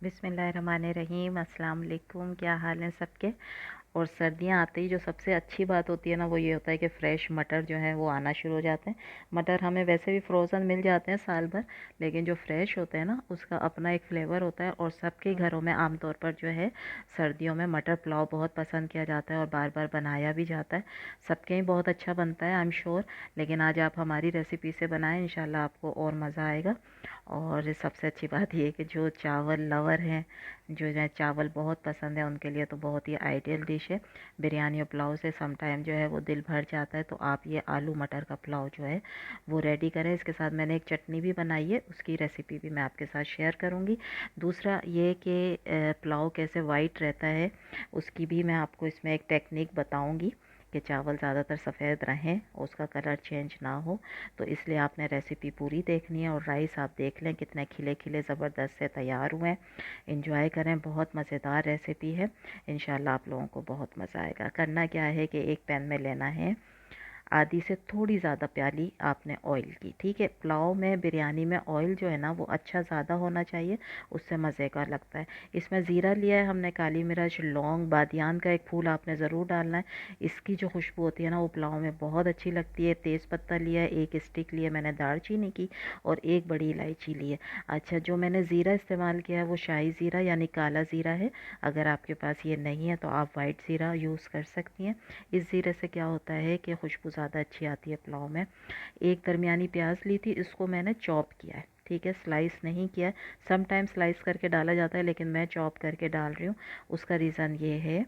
बिस्मिल्लाहिर्रहमानिर्रहीम। अस्सलाम वालेकुम। क्या हाल है सबके। और सर्दियाँ आते ही जो सबसे अच्छी बात होती है ना, वो ये होता है कि फ़्रेश मटर जो है वो आना शुरू हो जाते हैं। मटर हमें वैसे भी फ्रोज़न मिल जाते हैं साल भर, लेकिन जो फ़्रेश होते हैं ना, उसका अपना एक फ्लेवर होता है। और सबके घरों में आमतौर पर जो है सर्दियों में मटर पुलाव बहुत पसंद किया जाता है और बार बार बनाया भी जाता है। सबके ही बहुत अच्छा बनता है, आई एम श्योर। लेकिन आज आप हमारी रेसिपी से बनाएं, इंशाल्लाह आपको और मज़ा आएगा। और सबसे अच्छी बात ये है कि जो चावल लवर हैं, जो है चावल बहुत पसंद है, उनके लिए तो बहुत ही आइडियल डिश है। बिरयानी और पुलाव से सम टाइम जो है वो दिल भर जाता है, तो आप ये आलू मटर का पुलाव जो है वो रेडी करें। इसके साथ मैंने एक चटनी भी बनाई है, उसकी रेसिपी भी मैं आपके साथ शेयर करूँगी। दूसरा ये कि पुलाव कैसे वाइट रहता है, उसकी भी मैं आपको इसमें एक टेक्निक बताऊँगी कि चावल ज़्यादातर सफ़ेद रहें, उसका कलर चेंज ना हो। तो इसलिए आपने रेसिपी पूरी देखनी है। और राइस आप देख लें कितने खिले खिले ज़बरदस्त से तैयार हुए हैं। इंजॉय करें, बहुत मज़ेदार रेसिपी है। इंशाल्लाह आप लोगों को बहुत मज़ा आएगा। करना क्या है कि एक पैन में लेना है आधी से थोड़ी ज़्यादा प्याली आपने ऑयल की, ठीक है। पुलाव में, बिरयानी में ऑयल जो है ना वो अच्छा ज़्यादा होना चाहिए, उससे मज़े का लगता है। इसमें ज़ीरा लिया है हमने, काली मिर्च, लौंग, बादियान का एक फूल आपने ज़रूर डालना है। इसकी जो खुशबू होती है ना वो पुलाव में बहुत अच्छी लगती है। तेज़ पत्ता लिया है, एक स्टिक लिया मैंने दालचीनी की, और एक बड़ी इलायची ली है। अच्छा, जो मैंने ज़ीरा इस्तेमाल किया है वो शाही ज़ीरा यानी काला ज़ीरा है। अगर आपके पास ये नहीं है तो आप वाइट ज़ीरा यूज़ कर सकती हैं। इस ज़ीरे से क्या होता है कि खुशबू ज़्यादा अच्छी आती है पुलाव में। एक दरमियानी प्याज ली थी, इसको मैंने चॉप किया है, ठीक है, स्लाइस नहीं किया है। सम टाइम स्लाइस करके डाला जाता है, लेकिन मैं चॉप करके डाल रही हूँ। उसका रीज़न ये है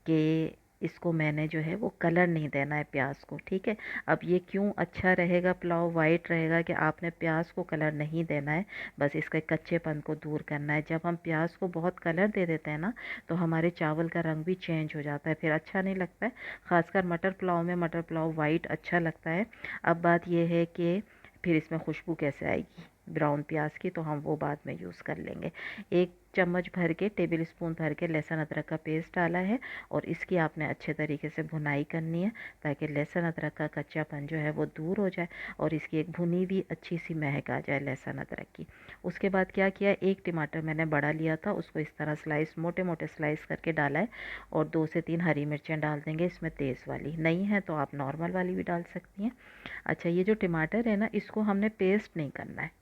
कि इसको मैंने जो है वो कलर नहीं देना है प्याज को, ठीक है। अब ये क्यों अच्छा रहेगा, पुलाव वाइट रहेगा, कि आपने प्याज को कलर नहीं देना है, बस इसके कच्चेपन को दूर करना है। जब हम प्याज को बहुत कलर दे देते हैं ना, तो हमारे चावल का रंग भी चेंज हो जाता है, फिर अच्छा नहीं लगता है। ख़ासकर मटर पुलाव में मटर पुलाव वाइट अच्छा लगता है। अब बात यह है कि फिर इसमें खुशबू कैसे आएगी ब्राउन प्याज की, तो हम वो बाद में यूज़ कर लेंगे। एक चम्मच भर के, टेबल स्पून भर के लहसुन अदरक का पेस्ट डाला है, और इसकी आपने अच्छे तरीके से भुनाई करनी है, ताकि लहसुन अदरक का कच्चापन जो है वो दूर हो जाए और इसकी एक भुनी हुई अच्छी सी महक आ जाए लहसुन अदरक की। उसके बाद क्या किया, एक टमाटर मैंने बड़ा लिया था, उसको इस तरह स्लाइस, मोटे मोटे स्लाइस करके डाला है। और 2 से 3 हरी मिर्चें डाल देंगे इसमें, तेज़ वाली नहीं है तो आप नॉर्मल वाली भी डाल सकती हैं। अच्छा, ये जो टमाटर है ना, इसको हमने पेस्ट नहीं करना है,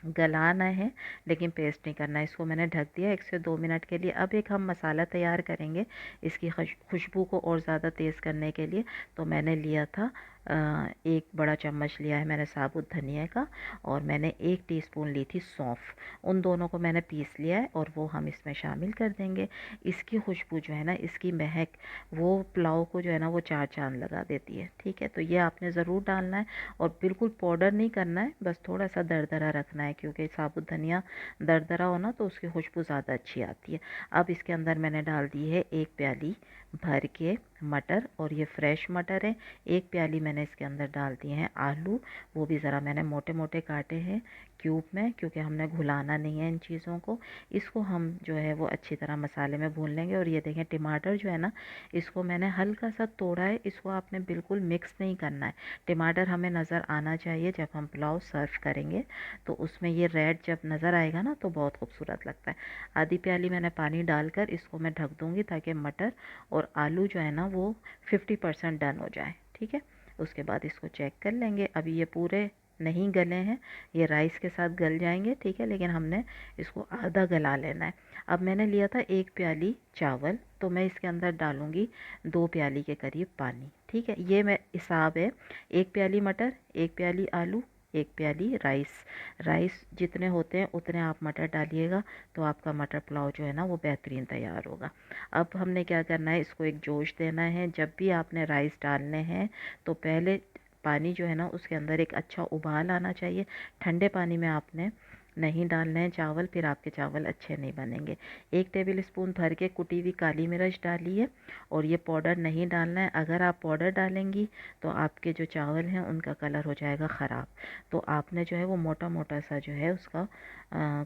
गलाना है, लेकिन पेस्ट नहीं करना है। इसको मैंने ढक दिया 1 से 2 मिनट के लिए। अब एक हम मसाला तैयार करेंगे इसकी खुशबू को और ज़्यादा तेज़ करने के लिए। तो मैंने लिया था एक बड़ा चम्मच लिया है मैंने साबुत धनिया का, और मैंने 1 टीस्पून ली थी सौंफ। उन दोनों को मैंने पीस लिया है और वो हम इसमें शामिल कर देंगे। इसकी खुशबू जो है ना, इसकी महक, वो पुलाव को जो है ना वो चार चांद लगा देती है, ठीक है। तो ये आपने ज़रूर डालना है, और बिल्कुल पाउडर नहीं करना है, बस थोड़ा सा दरदरा रखना है, क्योंकि साबुत धनिया दरदरा हो ना तो उसकी खुशबू ज़्यादा अच्छी आती है। अब इसके अंदर मैंने डाल दी है 1 प्याली भर के मटर, और ये फ्रेश मटर है। 1 प्याली मैंने इसके अंदर डाल दिए हैं आलू, वो भी ज़रा मैंने मोटे मोटे काटे हैं क्यूब में, क्योंकि हमने घुलाना नहीं है इन चीज़ों को। इसको हम जो है वो अच्छी तरह मसाले में भून लेंगे। और ये देखें, टमाटर जो है ना, इसको मैंने हल्का सा तोड़ा है, इसको आपने बिल्कुल मिक्स नहीं करना है। टमाटर हमें नज़र आना चाहिए जब हम पुलाव सर्व करेंगे, तो उसमें ये रेड जब नज़र आएगा ना तो बहुत खूबसूरत लगता है। आधी प्याली मैंने पानी डालकर इसको मैं ढक दूँगी, ताकि मटर और आलू जो है ना वो 50% डन हो जाए, ठीक है। उसके बाद इसको चेक कर लेंगे। अभी ये पूरे नहीं गले हैं, ये राइस के साथ गल जाएंगे, ठीक है, लेकिन हमने इसको आधा गला लेना है। अब मैंने लिया था 1 प्याली चावल, तो मैं इसके अंदर डालूँगी 2 प्याली के करीब पानी, ठीक है। ये मैं हिसाब है, 1 प्याली मटर, 1 प्याली आलू, 1 प्याली राइस। राइस जितने होते हैं उतने आप मटर डालिएगा, तो आपका मटर पुलाव जो है ना वो बेहतरीन तैयार होगा। अब हमने क्या करना है, इसको एक जोश देना है। जब भी आपने राइस डालने हैं तो पहले पानी जो है ना उसके अंदर एक अच्छा उबाल आना चाहिए। ठंडे पानी में आपने नहीं डालने हैं चावल, फिर आपके चावल अच्छे नहीं बनेंगे। 1 टेबल स्पून भर के कुटी हुई काली मिर्च डाली है, और ये पाउडर नहीं डालना है। अगर आप पाउडर डालेंगी तो आपके जो चावल हैं उनका कलर हो जाएगा ख़राब। तो आपने जो है वो मोटा मोटा सा जो है उसका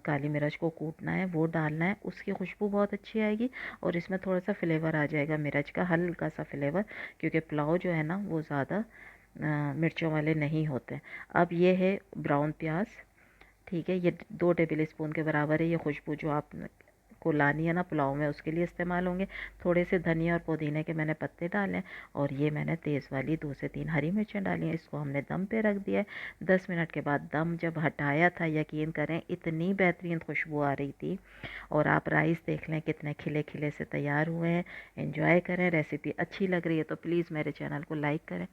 काली मिर्च को कूटना है, वो डालना है। उसकी खुशबू बहुत अच्छी आएगी, और इसमें थोड़ा सा फ्लेवर आ जाएगा मिर्च का, हल्का सा फ्लेवर, क्योंकि पुलाव जो है ना वो ज़्यादा मिर्चों वाले नहीं होते। अब ये है ब्राउन प्याज, ठीक है, ये 2 टेबल स्पून के बराबर है। ये खुशबू जो आप को लानी है ना पुलाव में, उसके लिए इस्तेमाल होंगे। थोड़े से धनिया और पुदीने के मैंने पत्ते डाले हैं, और ये मैंने तेज़ वाली 2 से 3 हरी मिर्चें डाली हैं। इसको हमने दम पे रख दिया है। 10 मिनट के बाद दम जब हटाया था, यकीन करें इतनी बेहतरीन खुशबू आ रही थी। और आप राइस देख लें कितने खिले खिले से तैयार हुए हैं। एंजॉय करें। रेसिपी अच्छी लग रही है तो प्लीज़ मेरे चैनल को लाइक करें,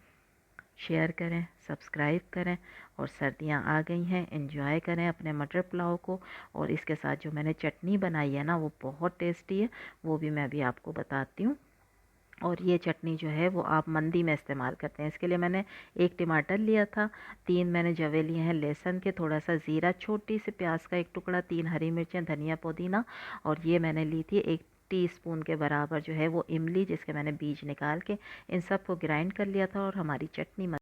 शेयर करें, सब्सक्राइब करें। और सर्दियाँ आ गई हैं, एंजॉय करें अपने मटर पुलाव को। और इसके साथ जो मैंने चटनी बनाई है ना, वो बहुत टेस्टी है, वो भी मैं अभी आपको बताती हूँ। और ये चटनी जो है वो आप मंदी में इस्तेमाल करते हैं। इसके लिए मैंने 1 टमाटर लिया था, 3 मैंने जवे लिए हैं लहसुन के, थोड़ा सा ज़ीरा, छोटी सी प्याज का 1 टुकड़ा, 3 हरी मिर्चें, धनिया पुदीना। और ये मैंने ली थी 1 टीस्पून के बराबर जो है वो इमली, जिसके मैंने बीज निकाल के इन सब को ग्राइंड कर लिया था। और हमारी चटनी